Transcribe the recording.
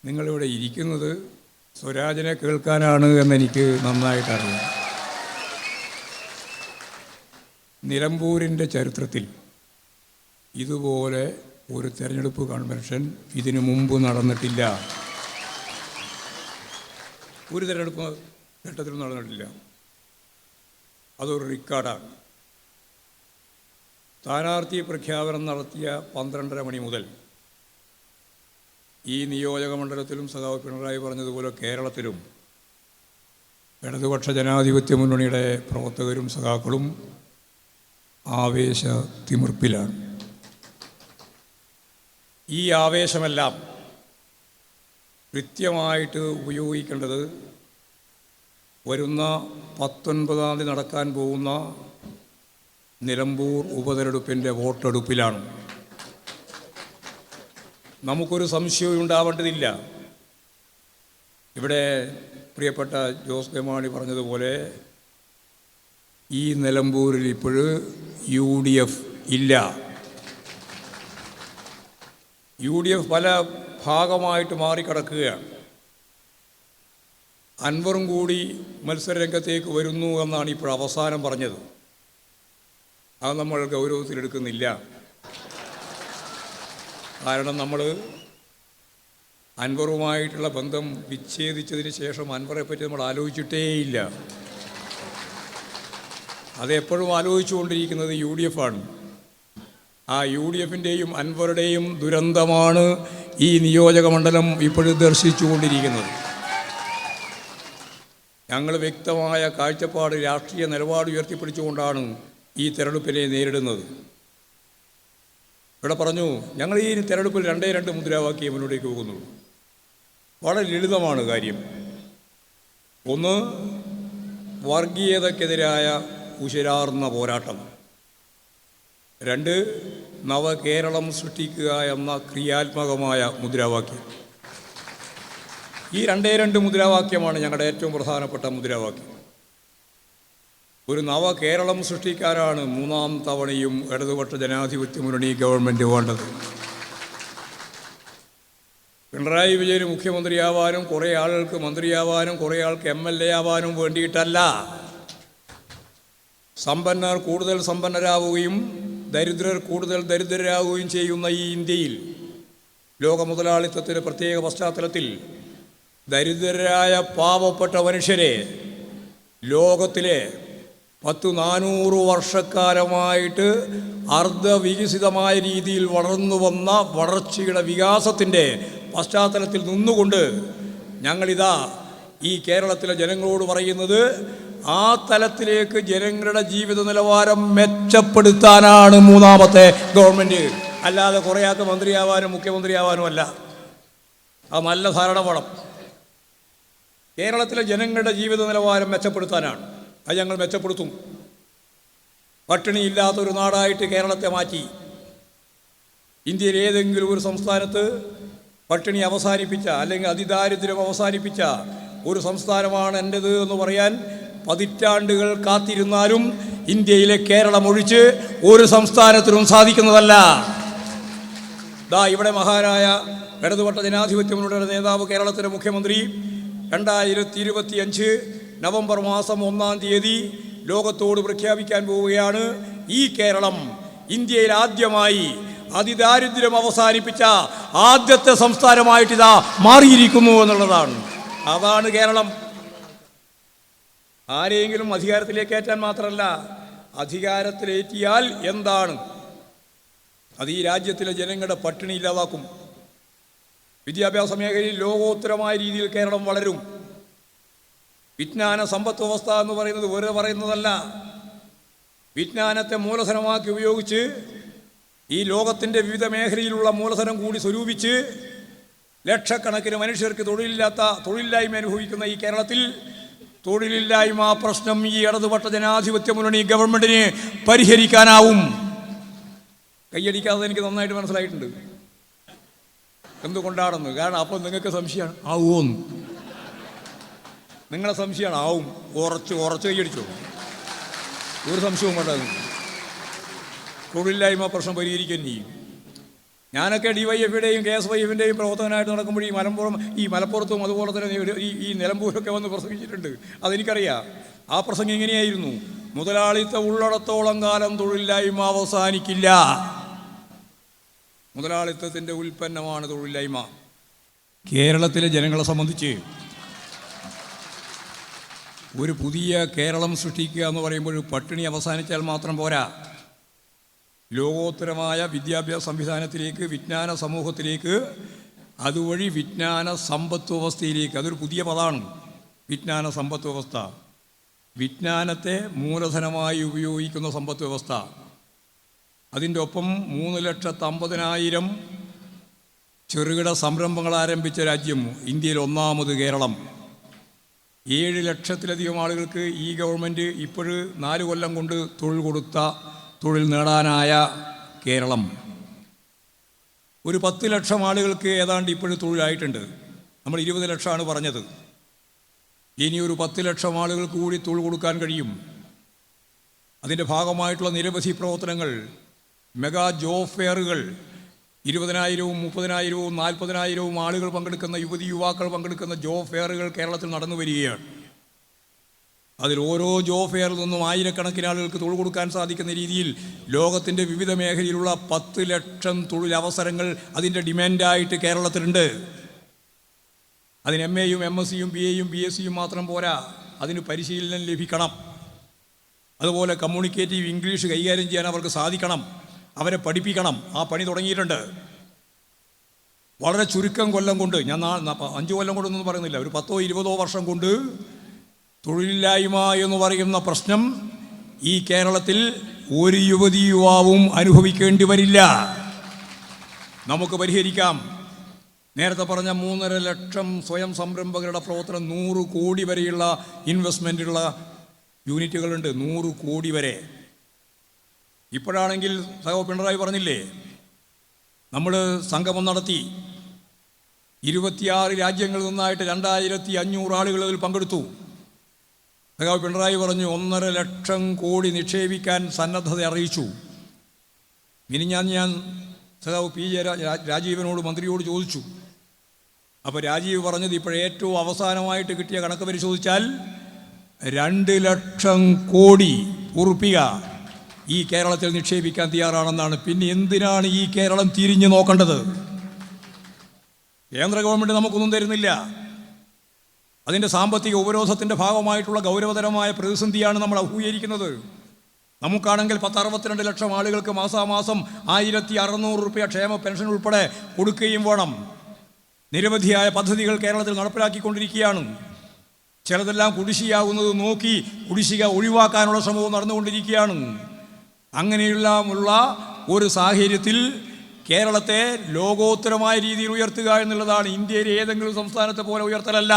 നിങ്ങളിവിടെ ഇരിക്കുന്നത് സ്വരാജിനെ കേൾക്കാനാണ് എന്നെനിക്ക് നന്നായിട്ടറിയാം. നിലമ്പൂരിൻ്റെ ചരിത്രത്തിൽ ഇതുപോലെ ഒരു തെരഞ്ഞെടുപ്പ് കൺവെൻഷൻ ഇതിനു മുമ്പ് നടന്നിട്ടില്ല. ഒരു തെരഞ്ഞെടുപ്പ് ഘട്ടത്തിലും നടന്നിട്ടില്ല. അതൊരു റെക്കോർഡാണ്. സ്ഥാനാർത്ഥി പ്രഖ്യാപനം നടത്തിയ 12:30 മണി മുതൽ ഈ നിയോജക മണ്ഡലത്തിലും സഖാവ് പിണറായി പറഞ്ഞതുപോലെ കേരളത്തിലും ഇടതുപക്ഷ ജനാധിപത്യ മുന്നണിയുടെ പ്രവർത്തകരും സഖാക്കളും ആവേശ തിമിർപ്പിലാണ്. ഈ ആവേശമെല്ലാം കൃത്യമായിട്ട് ഉപയോഗിക്കേണ്ടത് വരുന്ന 19-ാം തീയതി നടക്കാൻ പോകുന്ന നിലമ്പൂർ ഉപതെരഞ്ഞെടുപ്പിൻ്റെ വോട്ടെടുപ്പിലാണ്. നമുക്കൊരു സംശയവും ഉണ്ടാവേണ്ടതില്ല. ഇവിടെ പ്രിയപ്പെട്ട ജോസ് കെ മാണി പറഞ്ഞതുപോലെ ഈ നിലമ്പൂരിൽ ഇപ്പോഴും UDF ഇല്ല. UDF പല ഭാഗമായിട്ട് മാറിക്കിടക്കുകയാണ്. അൻവറും കൂടി മത്സരരംഗത്തേക്ക് വരുന്നു എന്നാണ് ഇപ്പോൾ അവസാനം പറഞ്ഞത്. അത് നമ്മൾ ഗൗരവത്തിലെടുക്കുന്നില്ല. കാരണം നമ്മൾ അൻവറുമായിട്ടുള്ള ബന്ധം വിച്ഛേദിച്ചതിന് ശേഷം അൻവറെ പറ്റി നമ്മൾ ആലോചിച്ചിട്ടേയില്ല. അതെപ്പോഴും ആലോചിച്ചുകൊണ്ടിരിക്കുന്നത് UDF ആണ്. ആ UDFിൻ്റെയും അൻവറുടെയും ദുരന്തമാണ് ഈ നിയോജക മണ്ഡലം ഇപ്പോഴും ദർശിച്ചുകൊണ്ടിരിക്കുന്നത്. ഞങ്ങൾ വ്യക്തമായ കാഴ്ചപ്പാട്, രാഷ്ട്രീയ നിലപാട് ഉയർത്തിപ്പിടിച്ചുകൊണ്ടാണ് ഈ തെരഞ്ഞെടുപ്പിനെ നേരിടുന്നത്. ഇവിടെ പറഞ്ഞു, ഞങ്ങൾ ഈ തെരഞ്ഞെടുപ്പിൽ 2 മുദ്രാവാക്യം മുന്നോട്ടേക്ക് പോകുന്നുള്ളൂ. വളരെ ലളിതമാണ് കാര്യം. ഒന്ന്, വർഗീയതക്കെതിരായ ഉശിരാർന്ന പോരാട്ടം. 2, നവകേരളം സൃഷ്ടിക്കുക എന്ന ക്രിയാത്മകമായ മുദ്രാവാക്യം. ഈ 2 മുദ്രാവാക്യമാണ് ഞങ്ങളുടെ ഏറ്റവും പ്രധാനപ്പെട്ട മുദ്രാവാക്യം. ഒരു നവകേരളം സൃഷ്ടിക്കാനാണ് 3-ാം തവണയും ഇടതുപക്ഷ ജനാധിപത്യ മുന്നണി ഗവൺമെൻറ് വേണ്ടത്. പിണറായി വിജയന് മുഖ്യമന്ത്രിയാവാനും കുറേ ആളുകൾക്ക് മന്ത്രിയാവാനും കുറേ ആൾക്ക് MLA ആവാനും വേണ്ടിയിട്ടല്ല. സമ്പന്നർ കൂടുതൽ സമ്പന്നരാവുകയും ദരിദ്രർ കൂടുതൽ ദരിദ്രരാകുകയും ചെയ്യുന്ന ഈ ഇന്ത്യയിൽ, ലോക മുതലാളിത്തത്തിൻ്റെ പ്രത്യേക പശ്ചാത്തലത്തിൽ ദരിദ്രരായ പാവപ്പെട്ട മനുഷ്യരെ ലോകത്തിലെ 400 വർഷക്കാലമായിട്ട് അർദ്ധവികസിതമായ രീതിയിൽ വളർന്നു വന്ന വളർച്ചയുടെ വികാസത്തിൻ്റെ പശ്ചാത്തലത്തിൽ നിന്നുകൊണ്ട് ഞങ്ങളിതാ ഈ കേരളത്തിലെ ജനങ്ങളോട് പറയുന്നത്, ആ തലത്തിലേക്ക് ജനങ്ങളുടെ ജീവിത നിലവാരം മെച്ചപ്പെടുത്താനാണ് 3ാമത്തെ ഗവൺമെൻറ്. അല്ലാതെ കുറേയാൾക്ക് മന്ത്രിയാവാനും മുഖ്യമന്ത്രിയാവാനും അല്ല. അത് നല്ല ധാരണ വേണം. കേരളത്തിലെ ജനങ്ങളുടെ ജീവിത നിലവാരം മെച്ചപ്പെടുത്താനാണ്. അത് ഞങ്ങൾ മെച്ചപ്പെടുത്തും. പട്ടിണിയില്ലാത്തൊരു നാടായിട്ട് കേരളത്തെ മാറ്റി. ഇന്ത്യയിൽ ഏതെങ്കിലും ഒരു സംസ്ഥാനത്ത് പട്ടിണി അവസാനിപ്പിച്ച അല്ലെങ്കിൽ അതിദാരിദ്ര്യം അവസാനിപ്പിച്ച ഒരു സംസ്ഥാനമാണ് എൻ്റേത് എന്ന് പറയാൻ പതിറ്റാണ്ടുകൾ കാത്തിരുന്നാലും ഇന്ത്യയിലെ കേരളം ഒഴിച്ച് ഒരു സംസ്ഥാനത്തിനും സാധിക്കുന്നതല്ല. ഇവിടെ മഹാനായ ഇടതുപക്ഷ ജനാധിപത്യ മുന്നണിയുടെ നേതാവ്, കേരളത്തിലെ മുഖ്യമന്ത്രി 2025 നവംബർ മാസം 1-ാം തീയതി ലോകത്തോട് പ്രഖ്യാപിക്കാൻ പോവുകയാണ്, ഈ കേരളം ഇന്ത്യയിൽ ആദ്യമായി അതിദാരിദ്ര്യം അവസാനിപ്പിച്ച ആദ്യത്തെ സംസ്ഥാനമായിട്ടിതാ മാറിയിരിക്കുന്നു എന്നുള്ളതാണ്. അതാണ് കേരളം. ആരെയെങ്കിലും അധികാരത്തിലേക്ക് കയറ്റാൻ മാത്രമല്ല, അധികാരത്തിലേറ്റിയാൽ എന്താണ്, അത് ഈ രാജ്യത്തിലെ ജനങ്ങളുടെ പട്ടിണി ഇല്ലാതാക്കും. വിദ്യാഭ്യാസ മേഖലയിൽ ലോകോത്തരമായ രീതിയിൽ കേരളം വളരും. വിജ്ഞാന സമ്പദ് വ്യവസ്ഥ എന്ന് പറയുന്നത് വെറുതെ പറയുന്നതല്ല. വിജ്ഞാനത്തെ മൂലധനമാക്കി ഉപയോഗിച്ച് ഈ ലോകത്തിൻ്റെ വിവിധ മേഖലയിലുള്ള മൂലധനം കൂടി സ്വരൂപിച്ച് ലക്ഷക്കണക്കിന് മനുഷ്യർക്ക് തൊഴിലില്ലായ്മ അനുഭവിക്കുന്ന ഈ കേരളത്തിൽ തൊഴിലില്ലായ്മ പ്രശ്നം ഈ ഇടതുപക്ഷ ജനാധിപത്യ മുന്നണി ഗവൺമെൻറ്റിന് പരിഹരിക്കാനാവും. കൈയടിക്കാതെ എനിക്ക് നന്നായിട്ട് മനസ്സിലായിട്ടുണ്ട് എന്തുകൊണ്ടാണെന്ന്. കാരണം അപ്പോൾ നിങ്ങൾക്ക് സംശയമാണ്, ആവുമോന്ന്. നിങ്ങളെ സംശയമാണ്, ആവും. ഉറച്ച് കൈയടിച്ചോ, ഒരു സംശയവും വേണ്ട. തൊഴിലില്ലായ്മ പ്രശ്നം പരിഹരിക്കാൻ ചെയ്യും. ഞാനൊക്കെ DYFയുടെയും KSYFിൻ്റെയും പ്രവർത്തകനായിട്ട് നടക്കുമ്പോൾ ഈ മലപ്പുറത്തും അതുപോലെ തന്നെ ഈ നിലമ്പൂരൊക്കെ വന്ന് പ്രസംഗിച്ചിട്ടുണ്ട്. അതെനിക്കറിയാം. ആ പ്രസംഗം ഇങ്ങനെയായിരുന്നു: മുതലാളിത്തം ഉള്ളിടത്തോളം കാലം തൊഴിലില്ലായ്മ അവസാനിക്കില്ല. മുതലാളിത്തത്തിൻ്റെ ഉൽപ്പന്നമാണ് തൊഴിലില്ലായ്മ. കേരളത്തിലെ ജനങ്ങളെ സംബന്ധിച്ച് ഒരു പുതിയ കേരളം സൃഷ്ടിക്കുക എന്ന് പറയുമ്പോൾ പട്ടിണി അവസാനിച്ചാൽ മാത്രം പോരാ. ലോകോത്തരമായ വിദ്യാഭ്യാസ സംവിധാനത്തിലേക്ക്, വിജ്ഞാന സമൂഹത്തിലേക്ക്, അതുവഴി വിജ്ഞാന സമ്പത്ത് വ്യവസ്ഥയിലേക്ക്. അതൊരു പുതിയ പദമാണ്, വിജ്ഞാന സമ്പത്ത് വ്യവസ്ഥ. വിജ്ഞാനത്തെ മൂലധനമായി ഉപയോഗിക്കുന്ന സമ്പത്ത് വ്യവസ്ഥ. അതിൻ്റെ ഒപ്പം 3,50,000 ചെറുകിട സംരംഭങ്ങൾ ആരംഭിച്ച രാജ്യം ഇന്ത്യയിൽ ഒന്നാമത് കേരളം. 7 ലക്ഷത്തിലധികം ആളുകൾക്ക് ഈ ഗവൺമെൻറ് ഇപ്പോഴ് 4 കൊല്ലം കൊണ്ട് തൊഴിൽ നേടാനായ കേരളം. ഒരു 10 ലക്ഷം ആളുകൾക്ക് ഏതാണ്ട് ഇപ്പോഴും തൊഴിലായിട്ടുണ്ട്. നമ്മൾ 20 ലക്ഷമാണ് പറഞ്ഞത്. ഇനി ഒരു 10 ലക്ഷം ആളുകൾക്ക് കൂടി തൊഴിൽ കൊടുക്കാൻ കഴിയും. അതിൻ്റെ ഭാഗമായിട്ടുള്ള നിരവധി പ്രവർത്തനങ്ങൾ, മെഗാ ജോബ് ഫെയറുകൾ, 20,000-വും 30,000-വും 40,000-വും ആളുകൾ പങ്കെടുക്കുന്ന, യുവാക്കൾ പങ്കെടുക്കുന്ന ജോബ് ഫെയറുകൾ കേരളത്തിൽ നടന്നു വരികയാണ്. അതിൽ ഓരോ ജോബ് ഫെയറിൽ നിന്നും ആയിരക്കണക്കിന് ആളുകൾക്ക് തൊഴിൽ കൊടുക്കാൻ സാധിക്കുന്ന രീതിയിൽ ലോകത്തിൻ്റെ വിവിധ മേഖലയിലുള്ള 10 ലക്ഷം തൊഴിലവസരങ്ങൾ അതിൻ്റെ ഡിമാൻഡായിട്ട് കേരളത്തിലുണ്ട്. അതിന് MAയും MSCയും BAയും BSCയും മാത്രം പോരാ, അതിന് പരിശീലനം ലഭിക്കണം. അതുപോലെ കമ്മ്യൂണിക്കേറ്റീവ് ഇംഗ്ലീഷ് കൈകാര്യം ചെയ്യാൻ അവർക്ക് സാധിക്കണം. അവരെ പഠിപ്പിക്കണം. ആ പണി തുടങ്ങിയിട്ടുണ്ട്. വളരെ ചുരുക്കം കൊല്ലം കൊണ്ട്, ഞാൻ 5 കൊല്ലം കൊണ്ടൊന്നും പറയുന്നില്ല, ഒരു 10-20 വർഷം കൊണ്ട് തൊഴിലില്ലായ്മ എന്ന് പറയുന്ന പ്രശ്നം ഈ കേരളത്തിൽ ഒരു യുവാവും അനുഭവിക്കേണ്ടി വരില്ല. നമുക്ക് പരിഹരിക്കാം. നേരത്തെ പറഞ്ഞ 3.5 ലക്ഷം സ്വയം സംരംഭകരുടെ പ്രവർത്തനം, 100 കോടി വരെയുള്ള ഇൻവെസ്റ്റ്മെൻറ്റുള്ള യൂണിറ്റുകളുണ്ട്. 100 കോടി വരെ. ഇപ്പോഴാണെങ്കിൽ പിണറായി പറഞ്ഞില്ലേ, നമ്മൾ സംഗമം നടത്തി, 26 രാജ്യങ്ങളിൽ നിന്നായിട്ട് 2,500 ആളുകൾ അതിൽ പങ്കെടുത്തു. പിണറായി പറഞ്ഞു 1.5 ലക്ഷം കോടി നിക്ഷേപിക്കാൻ സന്നദ്ധത അറിയിച്ചു. ഞാൻ P. രാജീവനോട്, മന്ത്രിയോട് ചോദിച്ചു. അപ്പോൾ രാജീവ് പറഞ്ഞത് ഇപ്പോഴേറ്റവും അവസാനമായിട്ട് കിട്ടിയ കണക്ക് പരിശോധിച്ചാൽ 2 ലക്ഷം കോടി ഉറുപ്പിക ഈ കേരളത്തിൽ നിക്ഷേപിക്കാൻ തയ്യാറാണെന്നാണ്. പിന്നെ എന്തിനാണ് ഈ കേരളം തിരിഞ്ഞു നോക്കേണ്ടത്? കേന്ദ്ര ഗവൺമെൻറ് നമുക്കൊന്നും തരുന്നില്ല. അതിൻ്റെ സാമ്പത്തിക ഉപരോധത്തിൻ്റെ ഭാഗമായിട്ടുള്ള ഗൗരവതരമായ പ്രതിസന്ധിയാണ് നമ്മൾ അഭിമുഖീകരിക്കുന്നത്. നമുക്കാണെങ്കിൽ 62 ലക്ഷം ആളുകൾക്ക് മാസാമാസം 1,600 രൂപ ക്ഷേമ പെൻഷൻ ഉൾപ്പെടെ കൊടുക്കുകയും വേണം. നിരവധിയായ പദ്ധതികൾ കേരളത്തിൽ നടപ്പിലാക്കിക്കൊണ്ടിരിക്കുകയാണ്. ചിലതെല്ലാം കുടിശ്ശികയാകുന്നത് നോക്കി കുടിശ്ശിക ഒഴിവാക്കാനുള്ള ശ്രമവും നടന്നുകൊണ്ടിരിക്കുകയാണ്. അങ്ങനെയുള്ള ഒരു സാഹചര്യത്തിൽ കേരളത്തെ ലോകോത്തരമായ രീതിയിൽ ഉയർത്തുക എന്നുള്ളതാണ്. ഇന്ത്യയിലെ ഏതെങ്കിലും സംസ്ഥാനത്തെ പോലെ ഉയർത്തലല്ല.